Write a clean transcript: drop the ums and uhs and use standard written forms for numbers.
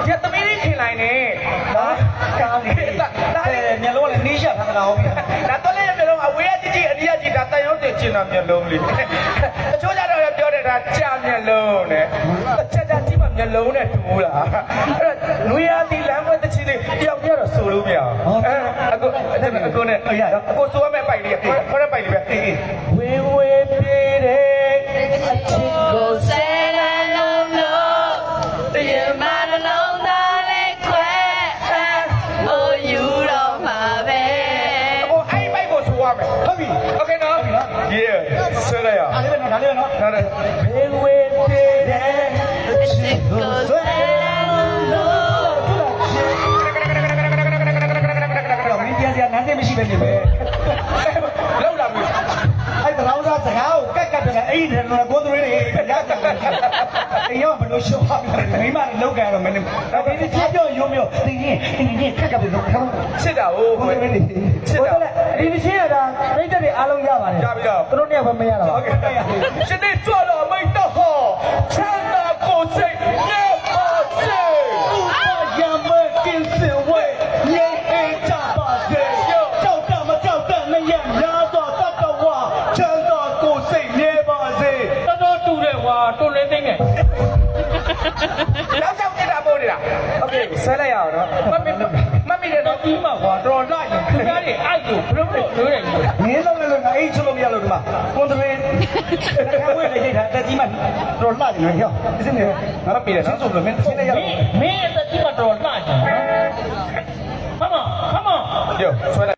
ဒီကသမီးလေးခင်လိုက်နေဟာကောင်းနေဒါမျက်လုံးကလည်းနှီးချက်ထားတာဟုတ်ပြီဒါတော့လည်းမျက်လုံးအဝေးကကြည့်အနီးကကြည့်ဒါတန်ရုံးတင်ချင်တာမျက်လုံးလေးတချို့ကြတော့ပြောတယ်ဒါကြာမျက်လုံးနဲ့ကြာကြည့်မှမျက်လုံးနဲ့တူလားအဲ့တော့နွေရာသီလမ်းပွဲတစ်ချီလေးတယောက်တည်းတော့ဆိုလို့မရဘူးအခုနဲ့အခုဆိုရမယ့်ပိုက်လေးခေါ်ရပိုက်လေးပဲဝေဝေပြေးတယ်အချစ်ကိုဆယ်လလုံးလို့တရမနှလုံးသားလေးခွဲအိုယူတော့မှာပဲအခုအဲ့ပိုက်ကိုဆိုရမယ်ဟုတ်ပြီ Okay နော် Yeah ဆွဲလိုက်ရအောင်ဒါလေးပဲနော်ဒါလေးပဲနော်ဟုတ်တယ်ဝေဝေပြေးတယ်အချစ်ကိုဆယ်လလုံးလို့တော့မင်းပြန်စရာနန်းစင်မရှိပဲနေပဲလောက်လာပြီအဲ့ဒါလောက်စကားကိုကက်ကက်တယ်အဲ့ဒီတော့ကိုသူတွေရကြတယ်အေးရောဘယ်လိုရှော့ပါ့မိမလည်းလောက်ကြတော့မင်းဒါပေမဲ့ချက်ပြောရုံမျိုးတင်းကက်ကက်ပြီးတော့စစ်တာဟုတ်ဟုတ်တယ်စစ်တာဒီမချင်းရတာပြိတ္တတွေအားလုံးရပါတယ်ရပြီတော့သူတို့เนี่ยပဲမရတော့ဟုတ်ကဲ့ရှင်နေကြွတော့မိတ်တော့ဟောချမ်းသာကိုစိတ်နေပါစေရမကင်းစင်ဝဲငြိမ်းအေးကြပါစေကြောက်တမကြောက်တနဲ့ရများစွာတတ်တော်ဝါချမ်းသာကိုစိတ်နေပါစေတော်တူတယ်ကွာတွန်းလင်းသိမ့်တယ်နောက်ကြောက်နေတာပို့နေတာโอเคဆွဲလိုက်ရအောင်နော်မမိတယ်နော်ကြီးမှာကွာတော်လိုက်ရင်ခင်ဗျားတွေအိုက်ကိုဘလို့ဘလို့လွှဲတယ်ကြီးမင်းလုံးလည်းငါအိတ်ချလို့မရလို့ဒီမှာကွန်ထရီခံဝဲလေးထားတက်ကြီးမှတော်လာနေရောဒီစနေငါတော့ပြည်တယ်ဆိုလို့မင်းသိနေရလို့မင်းအသက်ကြီးမှာတော်လှကြတယ်နော် Come on ပြောဆွဲ